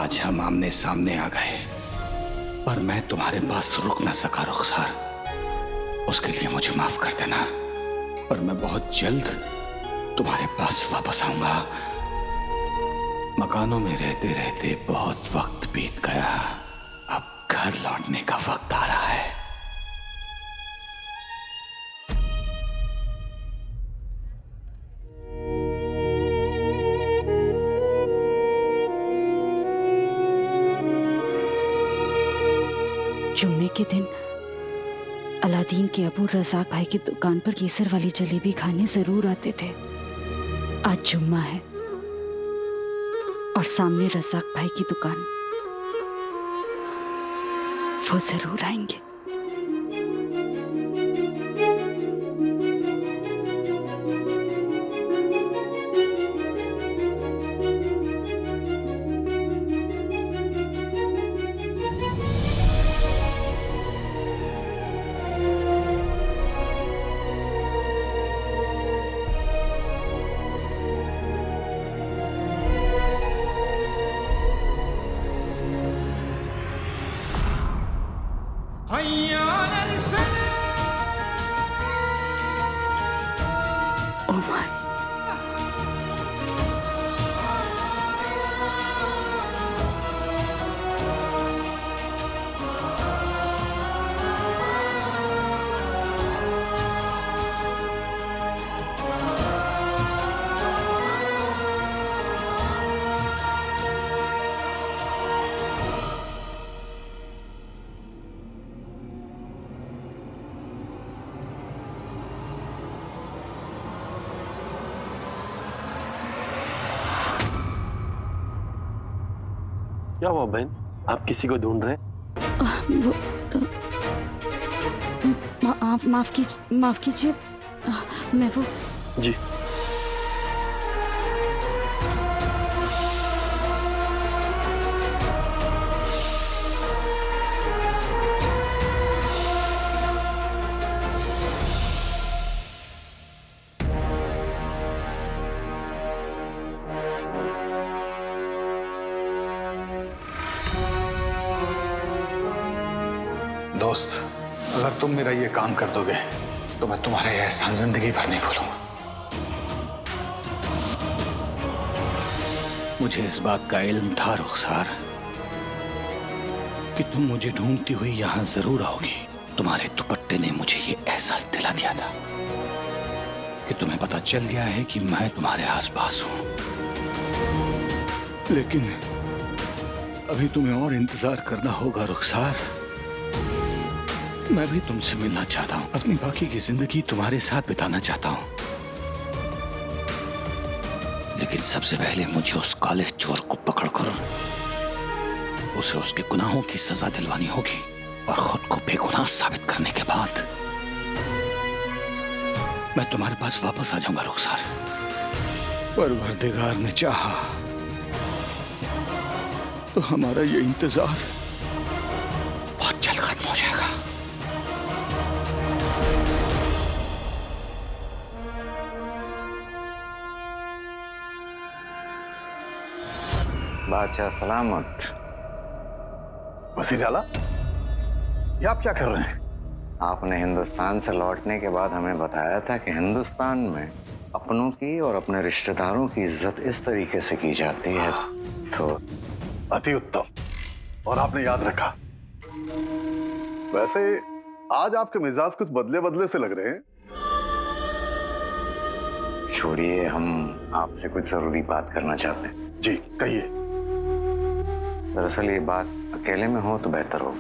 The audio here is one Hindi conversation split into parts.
आज हम आमने सामने आ गए, पर मैं तुम्हारे पास रुक ना सका रुखसार। उसके लिए मुझे माफ कर देना, पर मैं बहुत जल्द तुम्हारे पास वापस आऊंगा। मकानों में रहते रहते बहुत वक्त बीत गया, अब घर लौटने का वक्त आ रहा है। जुम्मे के दिन अलादीन के अबू रज़ाक भाई की दुकान पर केसर वाली जलेबी खाने जरूर आते थे। आज जुम्मा है और सामने रज़ाक भाई की दुकान, वो जरूर आएंगे। उमर, क्या हुआ बहन, आप किसी को ढूंढ रहे हैं? वो तो माफ कीजिए, मैं वो जी। दोस्त, अगर तुम मेरा ये काम कर दोगे तो मैं तुम्हारे एहसान जिंदगी भर नहीं भूलूंगा। मुझे इस बात का इल्म था रुखसार कि तुम मुझे ढूंढती हुई यहां जरूर आओगी। तुम्हारे दुपट्टे ने मुझे ये एहसास दिला दिया था कि तुम्हें पता चल गया है कि मैं तुम्हारे आसपास हूं। लेकिन अभी तुम्हें और इंतजार करना होगा रुखसार। मैं भी तुमसे मिलना चाहता हूं, अपनी बाकी की जिंदगी तुम्हारे साथ बिताना चाहता हूं। लेकिन सबसे पहले मुझे उस काले चोर को पकड़कर उसे उसके गुनाहों की सजा दिलवानी होगी, और खुद को बेगुनाह साबित करने के बाद मैं तुम्हारे पास वापस आ जाऊंगा रुखसार। परवरदिगार ने चाहा तो हमारा ये इंतजार बहुत जल्द खत्म हो जाएगा। बादशाह सलामत। वजीर आला, ये आप क्या कर रहे हैं? आपने हिंदुस्तान से लौटने के बाद हमें बताया था कि हिंदुस्तान में अपनों की और अपने रिश्तेदारों की इज्जत इस तरीके से की जाती है, तो अति उत्तम, और आपने याद रखा। वैसे आज आपके मिजाज कुछ बदले बदले से लग रहे हैं। छोड़िए, हम आपसे कुछ जरूरी बात करना चाहते हैं। जी कहिए। दरअसल ये बात अकेले में हो तो बेहतर हो।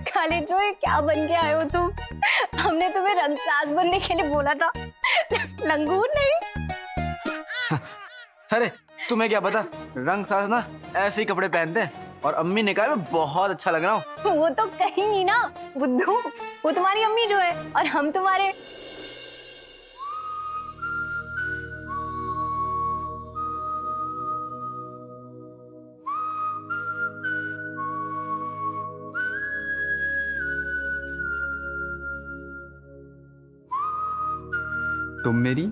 खालिद जो, ये क्या बन के आए हो तुम? हमने तुम्हें रंगसाज बनने के लिए बोला था, लंगूर नहीं। अरे तुम्हें क्या पता, रंग साज ना ऐसे ही कपड़े पहनते हैं। और अम्मी ने कहा मैं बहुत अच्छा लग रहा हूँ। वो तो कहेंगी ना बुद्धू, वो तुम्हारी अम्मी जो है और हम तुम्हारे। तुम मेरी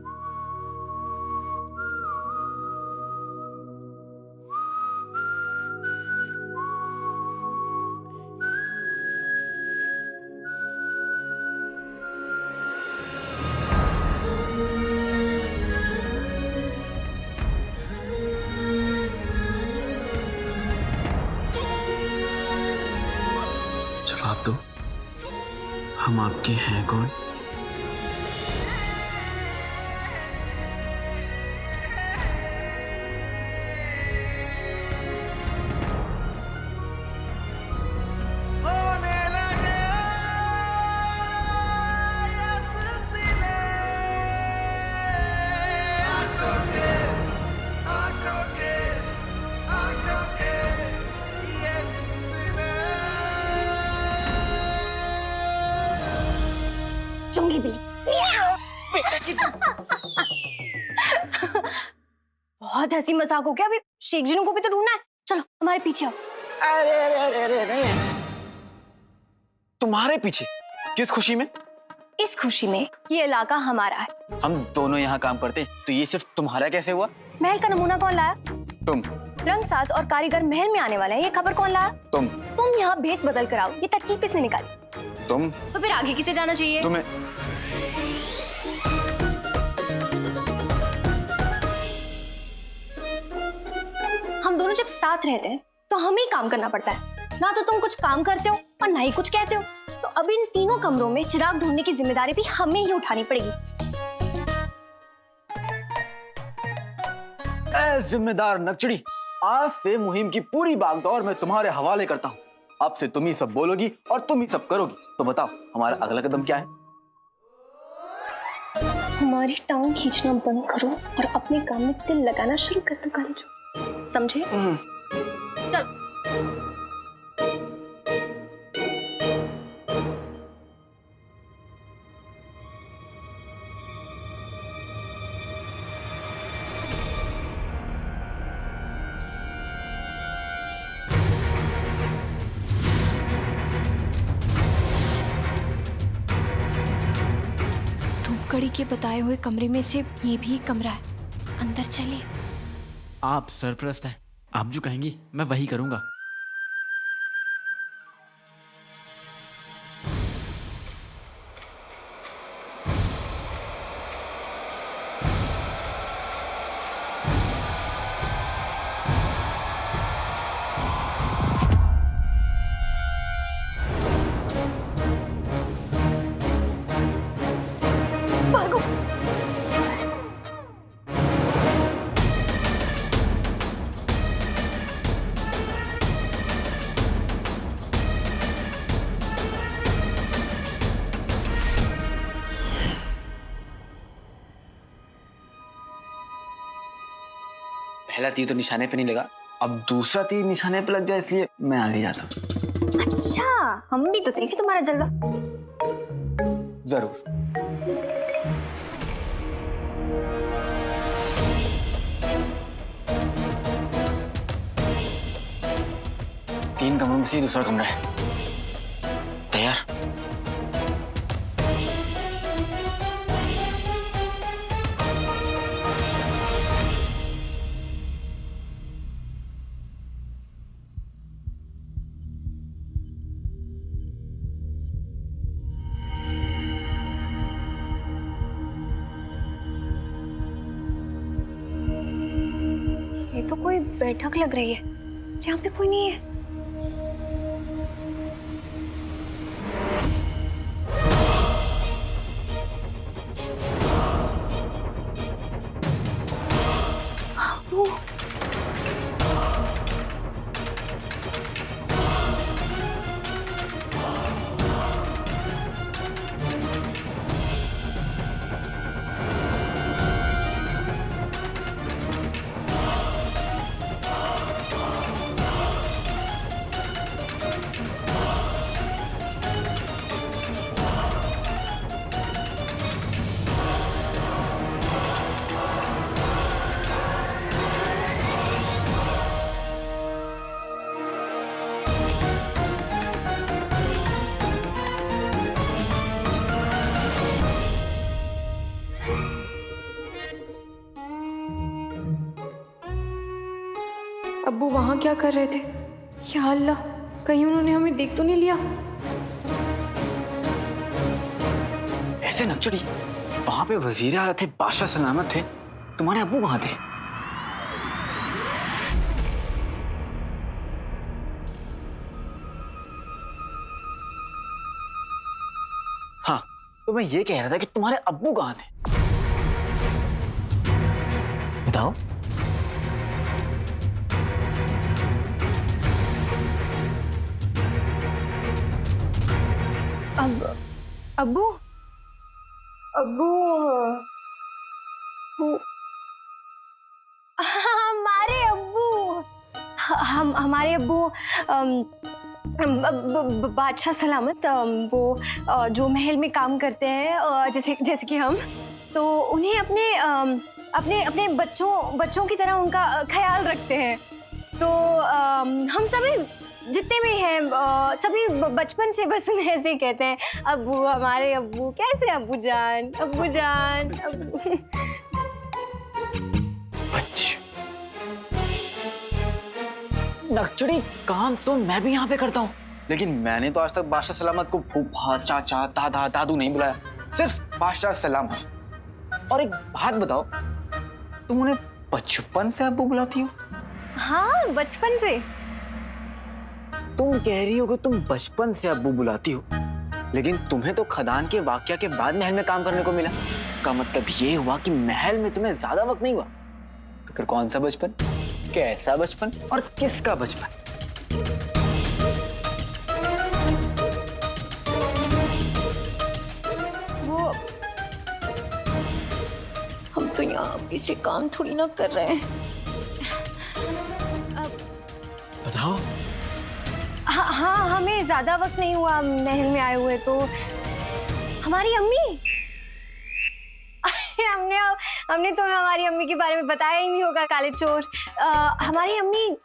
जवाब दो, हम आपके हैं कौन? चुंगी बिल्ली। बहुत हंसी मजाक हो गया, अभी शेख जिनू को भी तो ढूंढना है। चलो हमारे पीछे आओ। अरे अरे अरे अरे अरे तुम्हारे पीछे किस खुशी में? इस खुशी में ये इलाका हमारा है। हम दोनों यहाँ काम करते हैं, तो ये सिर्फ तुम्हारा कैसे हुआ? महल का नमूना कौन लाया? तुम। रंगसाज और कारीगर महल में आने वाले हैं, ये खबर कौन लाया? तुम। तुम यहाँ भेस बदल कर आओ, ये तरकीब किसने निकाली? तुम। तो फिर आगे किसे जाना चाहिए? तुम्हें। हम दोनों जब साथ रहते हैं तो हमें ही काम करना पड़ता है। ना तो तुम कुछ काम करते हो और ना ही कुछ कहते हो। तो अब इन तीनों कमरों में चिराग ढूंढने की जिम्मेदारी भी हमें ही उठानी पड़ेगी। ऐ जिम्मेदार नकचड़ी, आज से मुहिम की पूरी भागदौड़ मैं तुम्हारे हवाले करता हूँ। अब से तुम ही सब बोलोगी और तुम ही सब करोगी। तो बताओ हमारा अगला कदम क्या है? हमारी टांग खींचना बंद करो और अपने काम में दिल लगाना शुरू कर दो कालीजो, समझे? चल। धूपगढ़ी के बताए हुए कमरे में से ये भी एक कमरा है, अंदर चले। आप सरप्रस्त हैं, आप जो कहेंगी मैं वही करूंगा। भागो। पहला तीर तो निशाने पे नहीं लगा, अब दूसरा तीर निशाने पे लग जाए, इसलिए मैं आगे जाता हूँ। अच्छा, हम भी तो देखे तुम्हारा जलवा। जरूर। तीन कमरों में से दूसरा कमरा है। तैयार? ये तो कोई बैठक लग रही है, यहाँ पे कोई नहीं है। वो अब्बू वहाँ क्या कर रहे थे? या अल्लाह, कहीं उन्होंने हमें देख तो नहीं लिया? ऐसे नक्चड़ी, वहां पे वजीर आला थे, बादशाह सलामत थे, तुम्हारे अब्बू वहां थे। हाँ, तो मैं ये कह रहा था कि तुम्हारे अब्बू कहाँ थे? बताओ। अब्बू अब्बू हमारे अब्बू हमारे अब्बू बादशाह सलामत, वो जो महल में काम करते हैं, जैसे जैसे कि हम, तो उन्हें अपने अपने अपने बच्चों की तरह उनका ख्याल रखते हैं। तो हम सभी जितने भी हैं सभी बचपन से बस उन्हें ऐसे ही कहते हैं, अब्बू, हमारे अब्बू, कैसे अब्बू जान, अब्बू जान, अब्बू। नक्चड़ी, काम तो मैं भी यहाँ पे करता हूँ, लेकिन मैंने तो आज तक बादशाह सलामत को फूफा, चाचा, दादा, दादू नहीं बुलाया, सिर्फ बादशाह सलामत। और एक बात बताओ, तुम उन्हें बचपन से अब्बू बुलाती हो? हाँ, बचपन से। तुम कह रही हो कि तुम बचपन से अब्बू बुलाती हो, लेकिन तुम्हें तो खदान के वाकया के बाद महल में काम करने को मिला। इसका मतलब ये हुआ कि महल में तुम्हें ज्यादा वक्त नहीं हुआ। तो फिर कौन सा बचपन, कैसा बचपन और किसका बचपन? वो हम तो यहाँ किसी काम थोड़ी ना कर रहे हैं। बताओ। हाँ, हमें ज्यादा वक्त नहीं हुआ महल में आए हुए। तो हमारी अम्मी हमने तो हमारी अम्मी के बारे में बताया ही नहीं होगा, काले चोर। हमारी अम्मी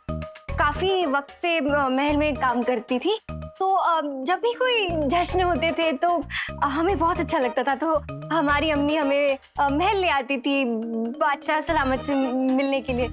काफी वक्त से महल में काम करती थी, तो जब भी कोई जश्न होते थे तो हमें बहुत अच्छा लगता था। तो हमारी अम्मी हमें महल ले आती थी बादशाह सलामत से मिलने के लिए।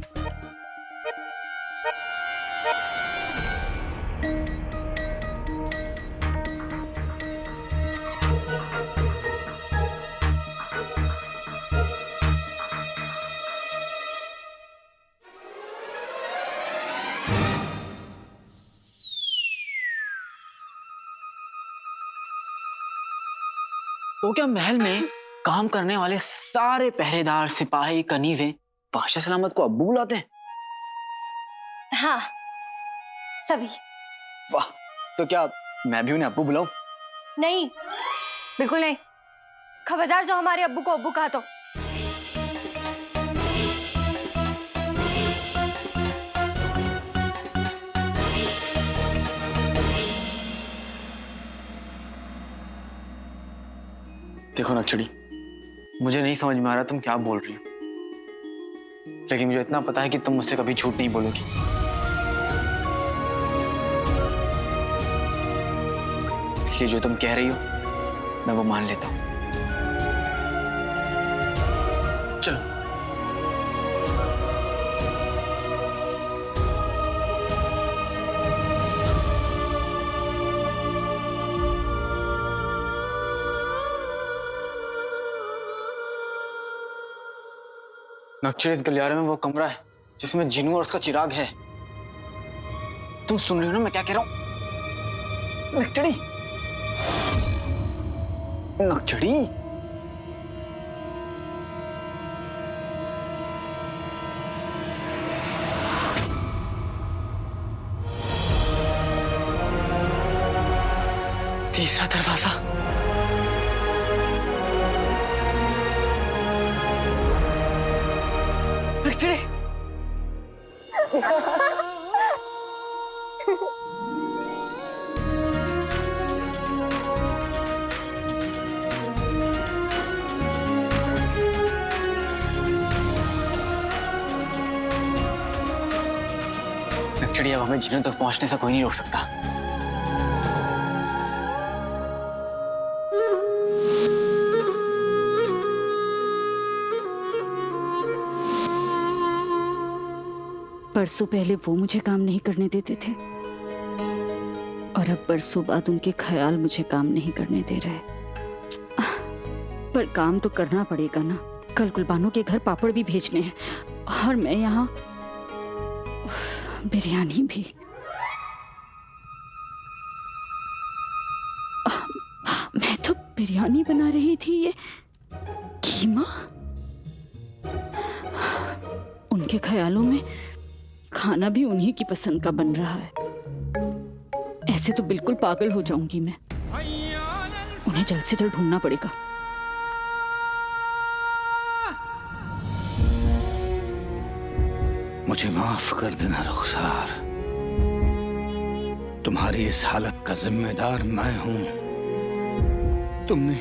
तो क्या महल में काम करने वाले सारे पहरेदार, सिपाही, कनीजें बादशाह सलामत को अब्बू बुलाते हैं? हाँ, सभी। वाह, तो क्या मैं भी उन्हें अब्बू बुलाऊं? नहीं, बिल्कुल नहीं। खबरदार जो हमारे अब्बू को अब्बू कहा तो। देखो नक्चड़ी, मुझे नहीं समझ में आ रहा तुम क्या बोल रही हो, लेकिन मुझे इतना पता है कि तुम मुझसे कभी झूठ नहीं बोलोगी। इसलिए जो तुम कह रही हो मैं वो मान लेता हूं। चलो। नक्चड़ी, इस गलियारे में वो कमरा है जिसमें जिन्नू और उसका चिराग है। तुम सुन रही हो ना मैं क्या कह रहा हूं? नक्चड़ी, नक्चड़ी, तीसरा दरवाजा। नक्चड़ी, नक्चड़ी, अब हमें जिन्नू तक पहुंचने से कोई नहीं रोक सकता। परसों पहले वो मुझे काम नहीं करने देते थे और अब बरसों बाद उनके ख्याल मुझे काम नहीं करने दे रहे। पर काम तो करना पड़ेगा ना। कल गुलबानों के घर पापड़ भी भेजने हैं और मैं यहाँ बिरयानी भी। मैं तो बिरयानी बना रही थी, ये कीमा। उनके ख्यालों में खाना भी उन्हीं की पसंद का बन रहा है। ऐसे तो बिल्कुल पागल हो जाऊंगी मैं। उन्हें जल्द से जल्द ढूंढना पड़ेगा। मुझे माफ कर देना रुखसार। तुम्हारी इस हालत का जिम्मेदार मैं हूं। तुमने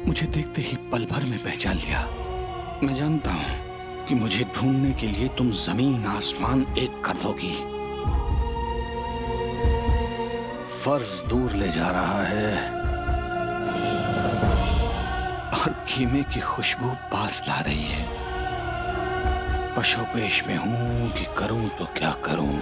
मुझे देखते ही पल भर में पहचान लिया। मैं जानता हूं कि मुझे ढूंढने के लिए तुम जमीन आसमान एक कर दोगी। फर्ज दूर ले जा रहा है और कीमे की खुशबू पास ला रही है। पशोपेश में हूं कि करूं तो क्या करूं।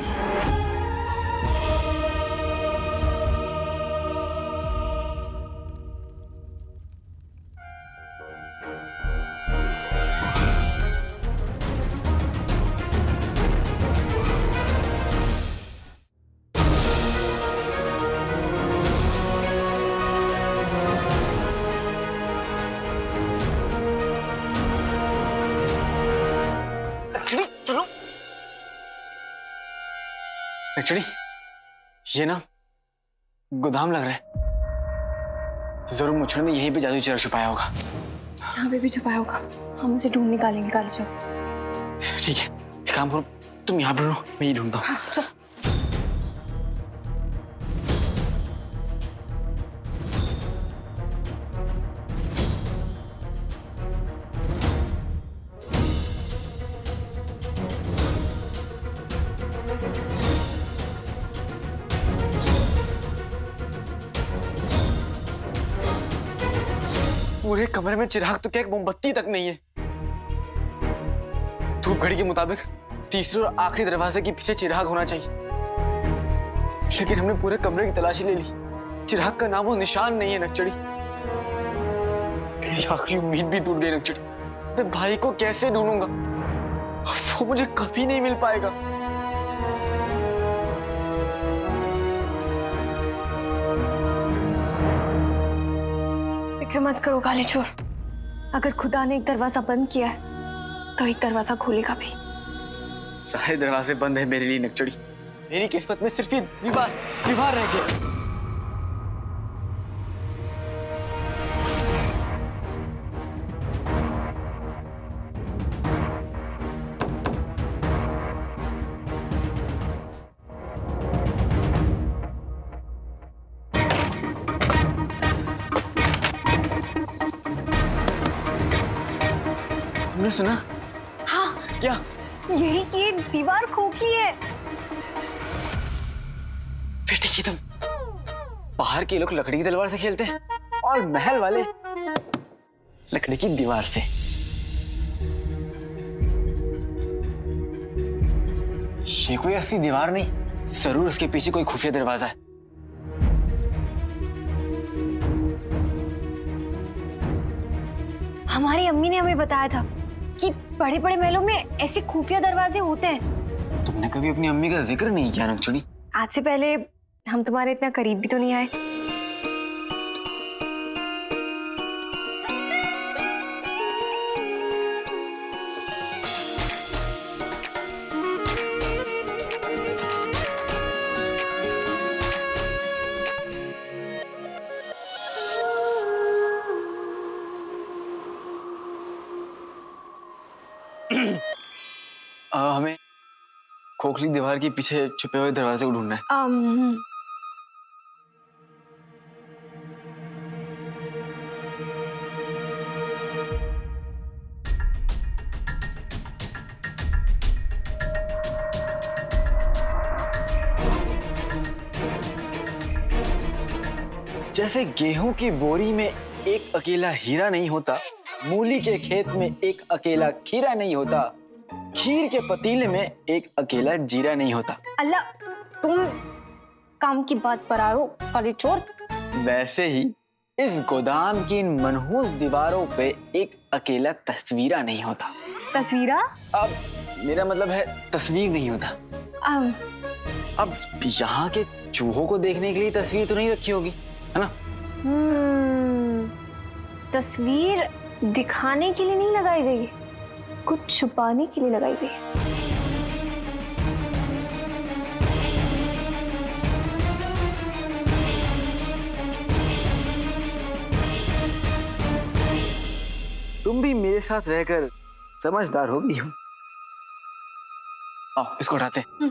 चलो एक्चुअली ये ना गोदाम लग रहा है। जरूर मुझे ने यहीं पे जादू चेहरा छुपाया होगा। जहाँ पे भी छुपाया होगा हम उसे ढूंढ निकालेंगे। काली चलो। ठीक है, एक काम करो, तुम यहाँ पर रहो, मैं ये ढूंढता हूँ। हाँ, चलो। पूरे कमरे में चिराग तो क्या एक मोमबत्ती तक नहीं है। धूप घड़ी के मुताबिक तीसरे और आखिरी दरवाजे के पीछे चिराग होना चाहिए, लेकिन हमने पूरे कमरे की तलाशी ले ली। चिराग का नामो निशान नहीं है नक्चड़ी। मेरी आखिरी उम्मीद भी टूट गई नक्चड़ी। तो भाई को कैसे ढूंढूंगा? वो मुझे कभी नहीं मिल पाएगा। फिक्र मत करो काले चोर। अगर खुदा ने एक दरवाजा बंद किया है तो एक दरवाजा खोलेगा भी। सारे दरवाजे बंद है मेरे लिए नक्चड़ी। मेरी किस्मत में सिर्फ ये दीवार रह गई। तुमने सुना? हाँ, क्या? यही कि ये दीवार खोखली है। बेटे की तुम, बाहर के लोग लकड़ी की तलवार से खेलते हैं और महल वाले लकड़ी की दीवार से। ये कोई असली दीवार नहीं, जरूर उसके पीछे कोई खुफिया दरवाजा है। हमारी अम्मी ने हमें बताया था कि बड़े बड़े महलों में ऐसे खुफिया दरवाजे होते हैं। तुमने कभी अपनी अम्मी का जिक्र नहीं किया नक्चड़ी। आज से पहले हम तुम्हारे इतना करीब भी तो नहीं आए। हमें खोखली दीवार के पीछे छुपे हुए दरवाजे को ढूंढना है। जैसे गेहूं की बोरी में एक अकेला हीरा नहीं होता, मूली के खेत में एक अकेला खीरा नहीं होता, खीर के पतीले में एक अकेला जीरा नहीं होता। अल्लाह, तुम काम की बात पर आ रहो काली चोर। वैसे ही इस गोदाम की इन मनहूस दीवारों पे एक अकेला तस्वीरा नहीं होता। तस्वीरा? अब मेरा मतलब है तस्वीर नहीं होता। अब यहाँ के चूहों को देखने के लिए तस्वीर तो नहीं रखी होगी, है ना? तस्वीर दिखाने के लिए नहीं लगाई गई, कुछ छुपाने के लिए लगाई गई। तुम भी मेरे साथ रहकर समझदार हो गई हो। आओ इसको उठाते हैं।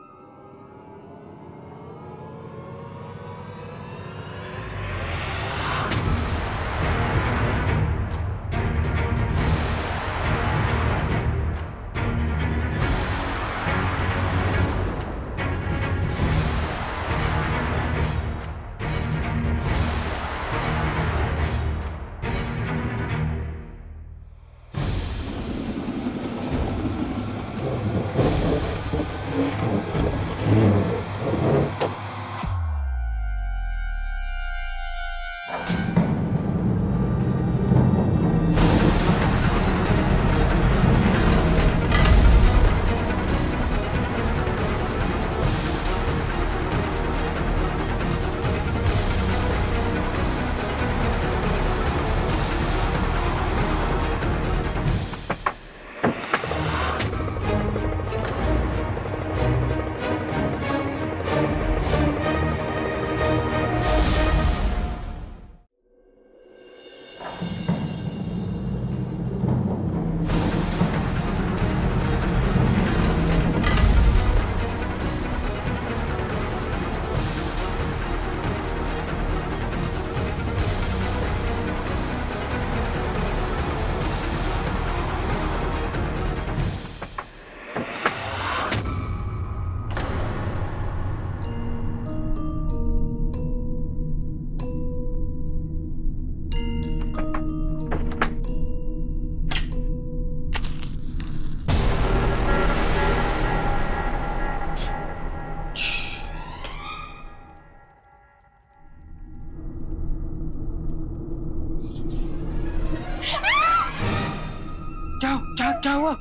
क्या हुआ?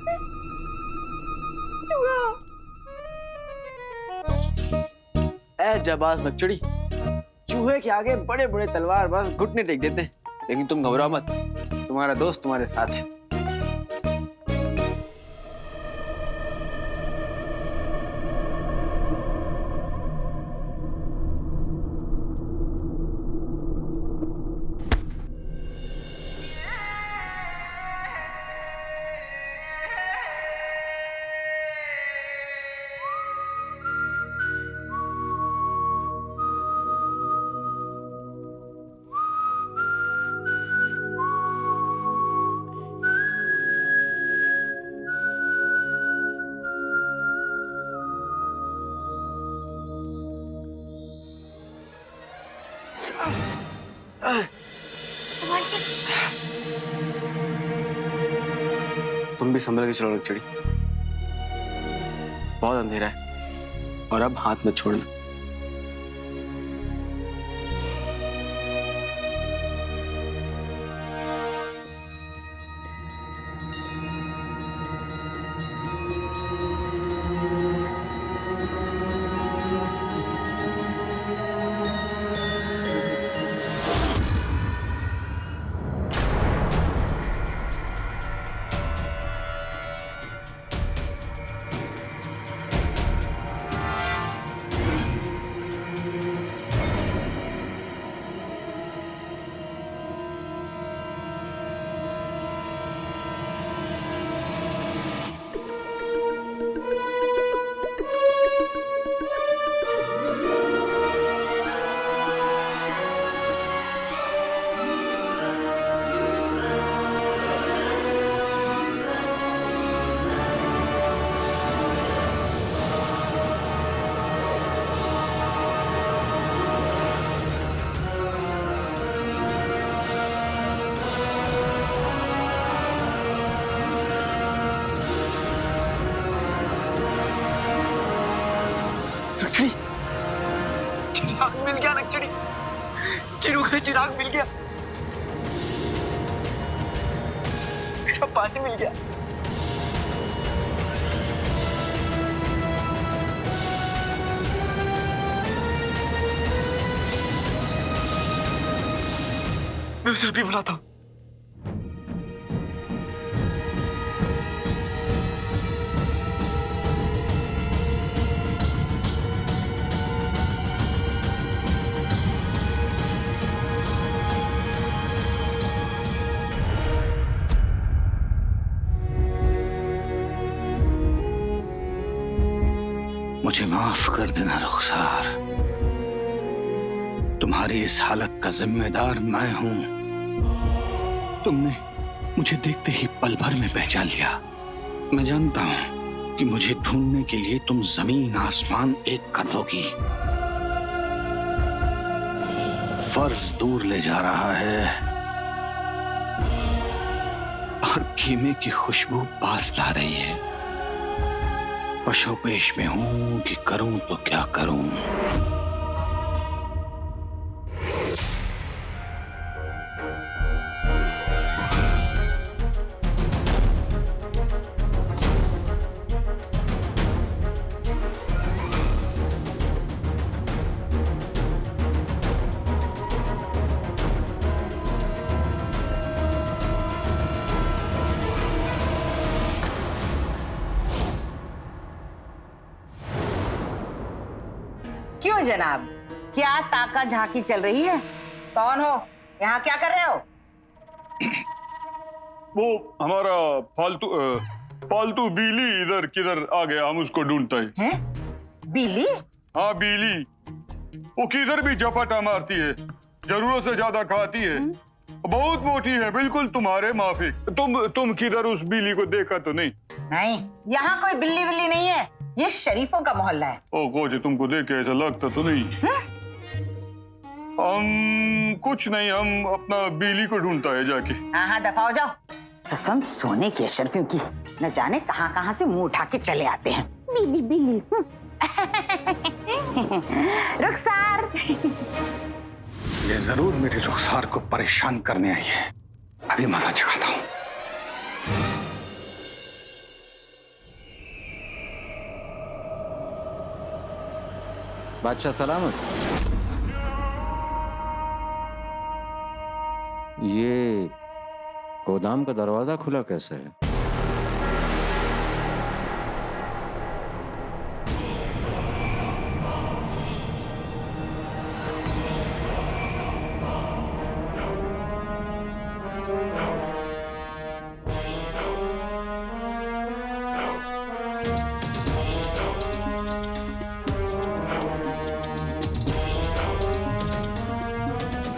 ऐ जाबाज बकचोदी, चूहे के आगे बड़े बड़े तलवार बस घुटने टेक देते हैं, लेकिन तुम घबराओ मत, तुम्हारा दोस्त तुम्हारे साथ है। तुम भी संभल के चलो लकचड़ी, बहुत अंधेरा है और अब हाथ मत छोड़ना। चिड़ू का चिराग मिल गया, मेरा पानी मिल गया। मैं उसे अभी बुलाता हूँ। मुझे माफ कर देना रुखसार, तुम्हारी इस हालत का जिम्मेदार मैं हूं। तुमने मुझे देखते ही पल भर में पहचान लिया। मैं जानता हूं कि मुझे ढूंढने के लिए तुम जमीन आसमान एक कर दोगी। फर्ज दूर ले जा रहा है और कीमे की खुशबू पास ला रही है। पशोपेश में हूं कि करूं तो क्या करूं। क्यों जनाब, क्या ताका झांकी चल रही है? कौन हो? यहाँ क्या कर रहे हो? वो हमारा पालतू बिल्ली इधर किधर आ गया, हम उसको ढूंढते हैं। बिल्ली? हाँ बिल्ली, वो किधर भी झपटा मारती है, जरूरत से ज्यादा खाती है, बहुत मोटी है, बिल्कुल तुम्हारे माफिक। तुम किधर उस बिल्ली को देखा तो नहीं? नहीं, यहाँ कोई बिल्ली विल्ली नहीं है, ये शरीफों का मोहल्ला है। ओ कोच, तुमको देख के ऐसा लगता तो नहीं? हम कुछ नहीं, हम अपना बिल्ली को ढूंढता है जाके। हाँ दफा हो जाओ। कसम सोने की अशरफियों की, न जाने कहाँ कहाँ से मुंह उठा के चले आते हैं। बिल्ली बिल्ली। रुखसार। ये जरूर मेरी रुखसार को परेशान करने आई है। अभी मजा चखाता हूँ। बादशाह सलामत। ये गोदाम का दरवाजा खुला कैसे है?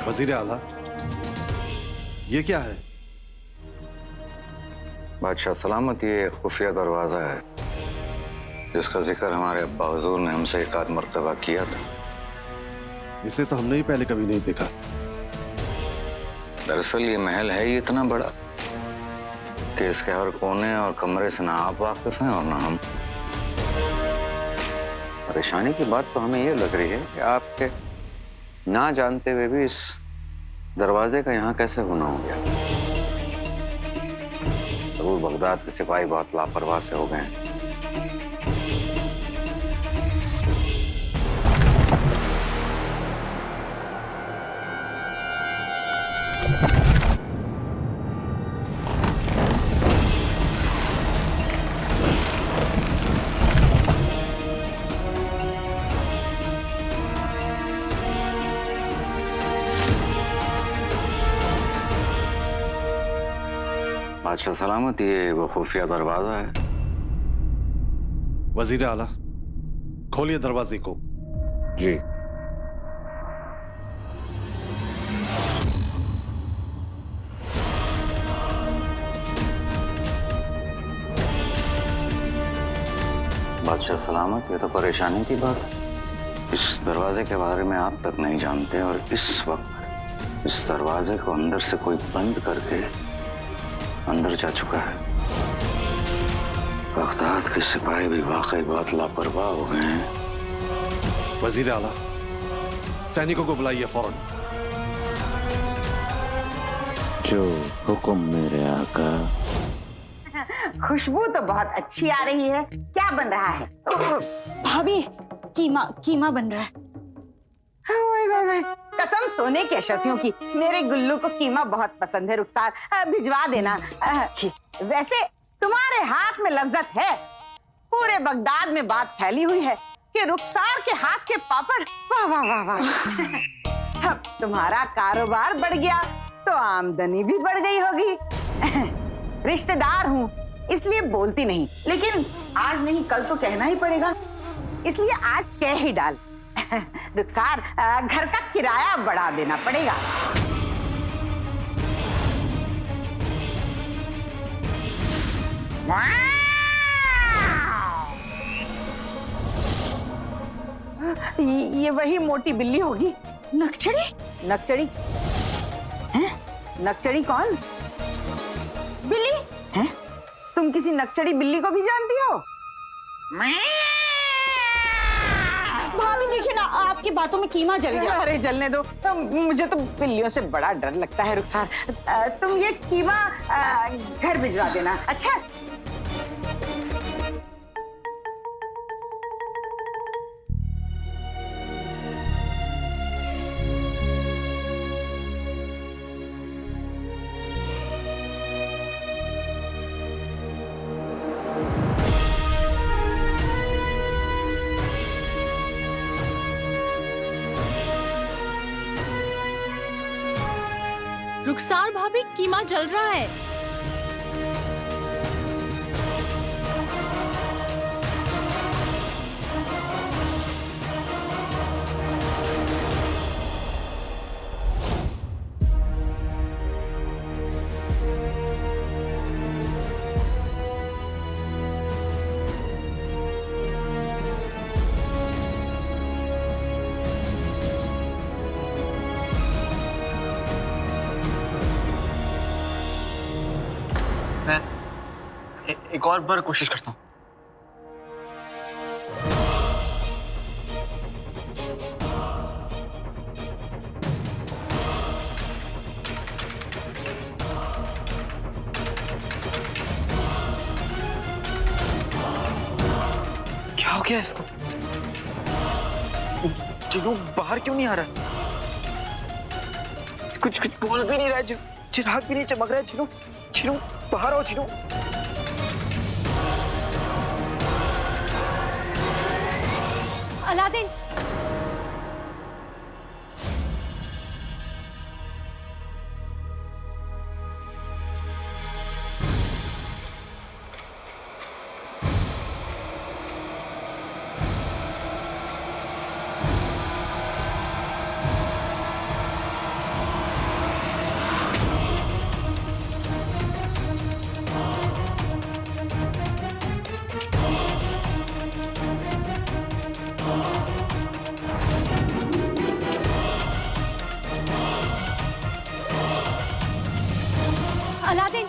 वजीर आला, ये क्या है? बादशाह सलामत, ये खुफिया दरवाजा है जिसका जिक्र हमारे अब्बा हुजूर ने हमसे एक आध मर्तबा किया था। इसे तो हमने ही पहले कभी नहीं देखा। दरअसल ये महल है ही इतना बड़ा कि इसके हर कोने और कमरे से ना आप वाकिफ हैं और ना हम। परेशानी की बात तो हमें ये लग रही है कि आपके ना जानते हुए भी इस दरवाजे का यहाँ कैसे होना हो गया। जरूर बगदाद के सिपाही बहुत लापरवाह से हो गए हैं। बादशाह सलामत, ये वो खुफिया दरवाजा है। वजीर आला, खोलिए दरवाजे को। जी। बादशाह सलामत, ये तो परेशानी की बात है। इस दरवाजे के बारे में आप तक नहीं जानते और इस वक्त इस दरवाजे को अंदर से कोई बंद करके अंदर जा चुका है। बगदाद के सिपाही भी वाकई बहुत लापरवाह हो गए हैं। वजीर आला, सैनिकों को बुलाइए फौरन। जो हुक्म मेरे आका। खुशबू तो बहुत अच्छी आ रही है। क्या बन रहा है? भाभी, कीमा बन रहा है। कसम सोने की अशर्फियों की, मेरे गुल्लू को कीमा बहुत पसंद है। रुखसार, भिजवा देना। वैसे तुम्हारे हाथ में लज्जत है। पूरे बगदाद में बात फैली हुई है कि रुखसार के हाथ के पापड़, वाह वाह वाह वाह। अब तुम्हारा कारोबार बढ़ गया तो आमदनी भी बढ़ गई होगी। रिश्तेदार हूँ इसलिए बोलती नहीं, लेकिन आज नहीं कल तो कहना ही पड़ेगा, इसलिए आज कह ही डाल। रुखसार, घर का किराया बढ़ा देना पड़ेगा। ये वही मोटी बिल्ली होगी। नक्चड़ी? नक्चड़ी? हैं? नक्चड़ी कौन? बिल्ली? हैं? तुम किसी नक्चड़ी बिल्ली को भी जानती हो? भाभी देखिए ना, आपकी बातों में कीमा जल गया। अरे जलने दो, मुझे तो बिल्लियों से बड़ा डर लगता है। रुखसार, तुम ये कीमा घर भिजवा देना। अच्छा? रुखसार भाभी, कीमा जल रहा है। एक और बार कोशिश करता हूँ। क्या हो गया इसको? चिनू बाहर क्यों नहीं आ रहा? कुछ बोल भी नहीं रहा है। चिराग भी नहीं चमक रहा है। चिनू, चिनू बाहर आओ। चिनू, अलादीन, अलादीन,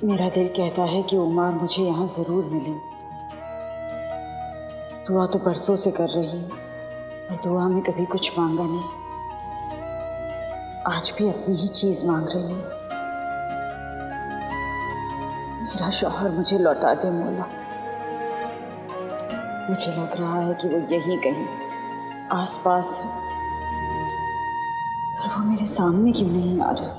मेरा दिल कहता है कि उमार मुझे यहाँ जरूर मिले। दुआ तो बरसों से कर रही है और दुआ में कभी कुछ मांगा नहीं। आज भी अपनी ही चीज मांग रही है। मेरा शौहर मुझे लौटा दे मौला। मुझे लग रहा है कि वो यहीं कहीं आसपास है, पर वो मेरे सामने क्यों नहीं आ रहा?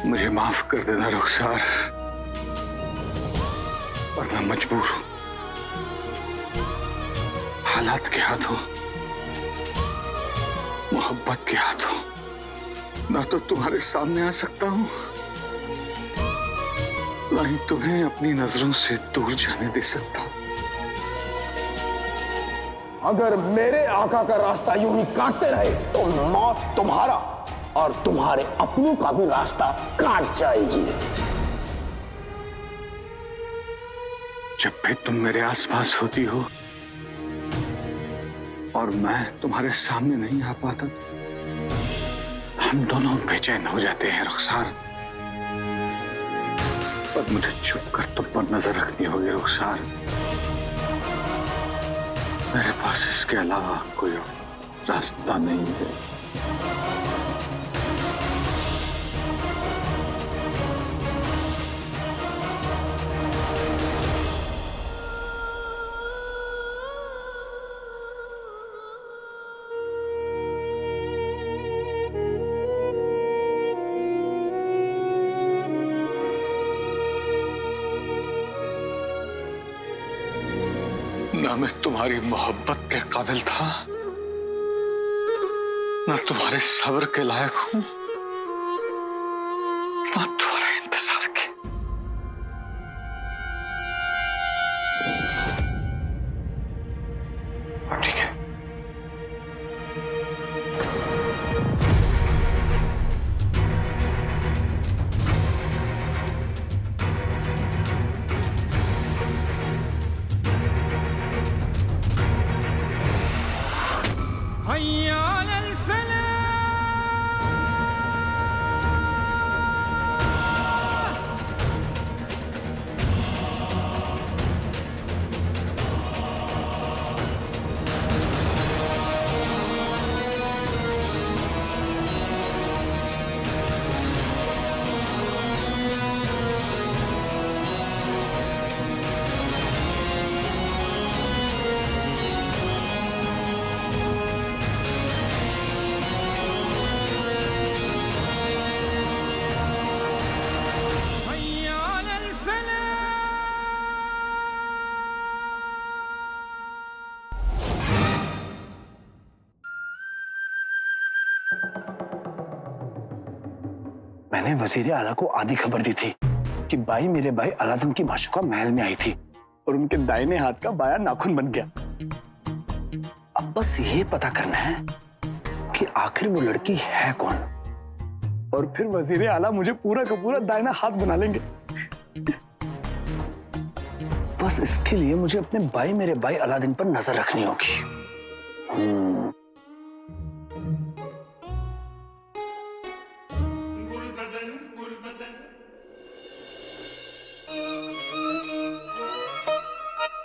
मुझे माफ कर देना रुखसार, और मैं मजबूर हूं हालात के हाथों मोहब्बत के हाथों ना तो तुम्हारे सामने आ सकता हूं, ना ही तुम्हें अपनी नजरों से दूर जाने दे सकता। अगर मेरे आका का रास्ता यूं ही काटते रहे तो मौत तुम्हारा और तुम्हारे अपनों का भी रास्ता काट जाएगी। जब भी तुम मेरे आसपास होती हो और मैं तुम्हारे सामने नहीं आ पाता, हम दोनों बेचैन हो जाते हैं रुखसार। पर मुझे छुप कर तुम पर नजर रखनी होगी रुखसार। मेरे पास इसके अलावा कोई और रास्ता नहीं है। ना मैं तुम्हारी मोहब्बत के काबिल था, ना तुम्हारे सब्र के लायक हूं, ना तुम्हारे इंतजार के। ठीक है, मैंने वजीर आला को आधी खबर दी थी कि भाई मेरे भाई अलादीन की माशूका महल में आई थी और उनके दाहिने हाथ का बायां नाखून बन गया। अब बस ये पता करना है कि आखिर वो लड़की है कौन, और फिर वजीर आला मुझे पूरा का पूरा दाहिना हाथ बना लेंगे। बस इसके लिए मुझे अपने भाई मेरे भाई अलादीन पर नजर रखनी होगी।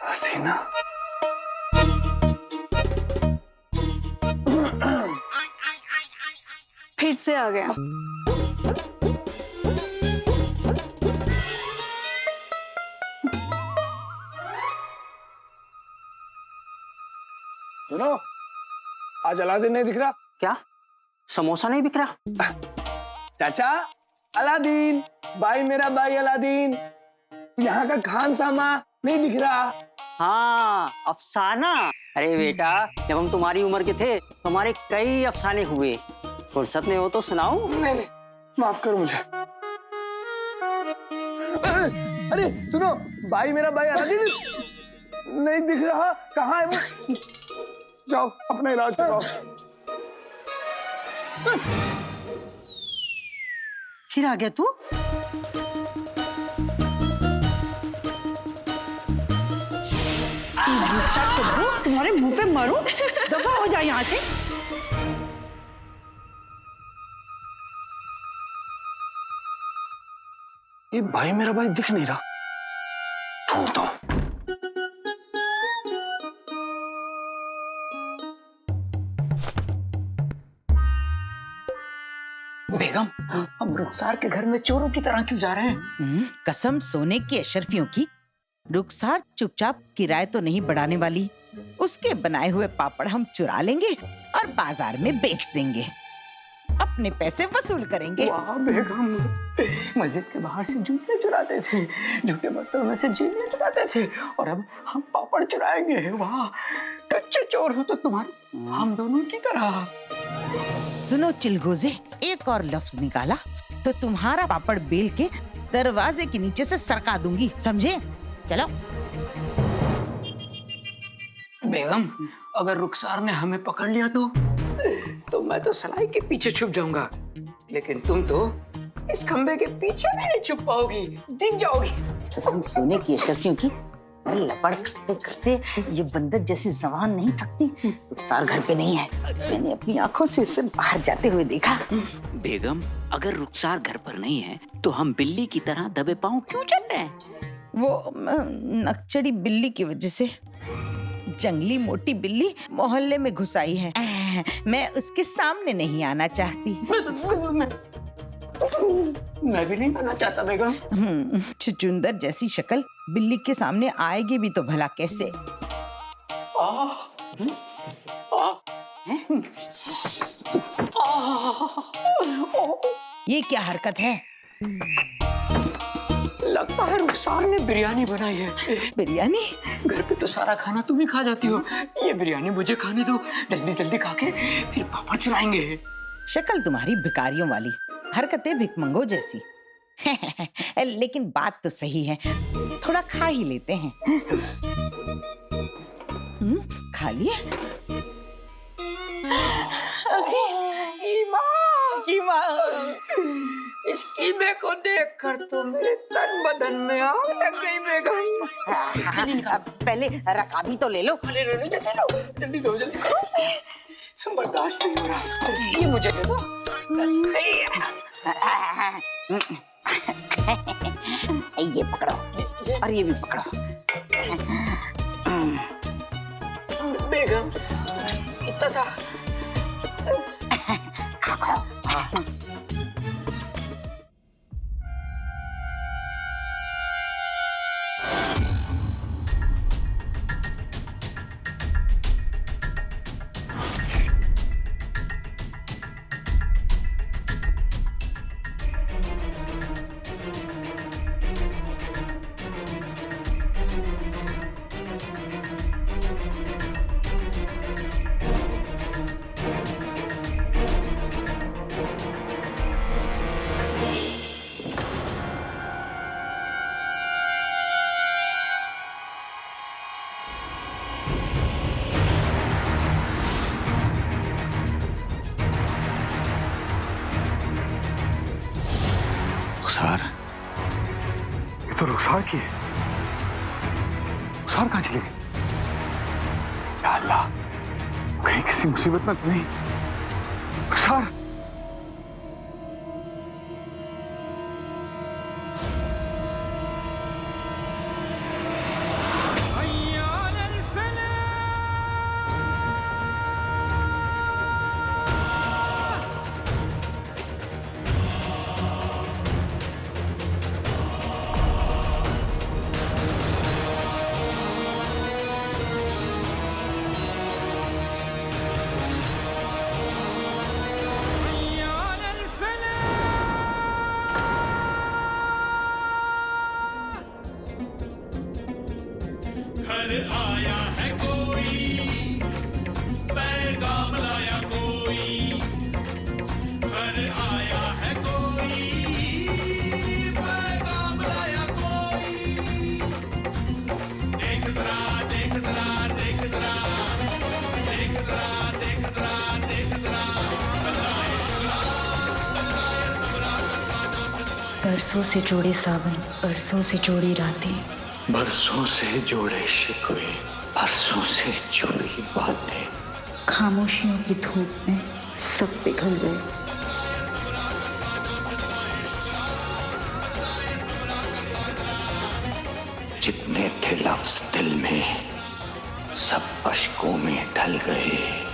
हसीना, फिर से आ गया। सुनो, आज अलादीन नहीं दिख रहा। क्या समोसा नहीं बिक रहा? चाचा अलादीन, भाई मेरा भाई अलादीन, यहाँ का खान सामा नहीं दिख रहा। हाँ, अफसाना। अरे बेटा, जब हम तुम्हारी उम्र के थे तो हमारे कई अफसाने हुए। फुर्सत में हो तो सुनाओ। नहीं नहीं, माफ करो मुझे। अरे सुनो, भाई मेरा भाई अलादीन नहीं दिख रहा। कहाँ है वो? जाओ अपना इलाज कराओ। फिर आ गया तू? दूसरा टुकड़ू तुम्हारे मुंह पे मारूं? दफा हो जाए यहाँ से। ये भाई मेरा भाई दिख नहीं रहा, ढूंढता हूं। बेगम, हम रुखसार के घर में चोरों की तरह क्यों जा रहे हैं? कसम सोने की अशरफियों की, रुखसार चुपचाप किराए तो नहीं बढ़ाने वाली। उसके बनाए हुए पापड़ हम चुरा लेंगे और बाजार में बेच देंगे, अपने पैसे वसूल करेंगे। वाह बेगम, मस्जिद के बाहर से जूते चुराते थे, झूठे बर्तनों में से जीने चुराते थे, और अब हम पापड़ चुराएंगे। वाह, कच्चे चोर हो तो तुम्हारे हम दोनों की तरह। सुनो चिलगोजे, एक और लफ्ज निकाला तो तुम्हारा पापड़ बेल के दरवाजे के नीचे से सरका दूंगी, समझे? चलो। बेगम, अगर रुखसार ने हमें पकड़ लिया तो मैं तो सलाई के पीछे छुप जाऊंगा, लेकिन तुम तो इस खंबे के पीछे भी नहीं छुप पाओगी, दिख जाओगी। कसम सोने की अशरफियों की, लपड़ करते करते ये बंदर जैसी जबान नहीं थकती। रुखसार घर पे नहीं है, मैंने अपनी आंखों से इसे बाहर जाते हुए देखा। बेगम, अगर रुखसार घर पर नहीं है तो हम बिल्ली की तरह दबे पांव क्यों चल रहे हैं? वो नकचड़ी बिल्ली की वजह से। जंगली मोटी बिल्ली मोहल्ले में घुस आई है, मैं उसके सामने नहीं आना चाहती। मैं भी नहीं आना चाहता बेगम। छुचुंदर जैसी शक्ल बिल्ली के सामने आएगी भी तो भला कैसे? ये क्या हरकत है? लगता है रुखसार ने बिरयानी बनाई है। बिरयानी? घर पे तो सारा खाना तुम ही खा जाती हो, ये बिरयानी मुझे खाने दो, जल्दी जल्दी खा के फिर पापड़ चुराएंगे। शक्ल तुम्हारी भिखारियों वाली, हरकतें भिखमंगो जैसी। लेकिन बात तो सही है, थोड़ा खा ही लेते हैं। खा लिए? कीमा, इस कीमे को देखकर तो मेरे तन बदन में आग लग गई बेगम। पहले रकाबी तो ले लो। जल्दी दो, जल्दी करो, बर्दाश्त नहीं हो रहा। ये मुझे दे दो। ये पकड़ो और ये भी पकड़ो। बेगम, इतना सा रुखसार, ये तो रुखसार की है। रुखसार कहाँ चली गई? या अल्लाह, कहीं किसी मुसीबत में तो नहीं? रुखसार, बरसों से जोड़े सावन, बरसों से जोड़ी रातें, बरसों से जोड़े शिकवे, बरसों से जोड़ी बातें, खामोशियों की धूप में सब पिघल गए। जितने थे लफ्ज दिल में सब अश्कों में ढल गए।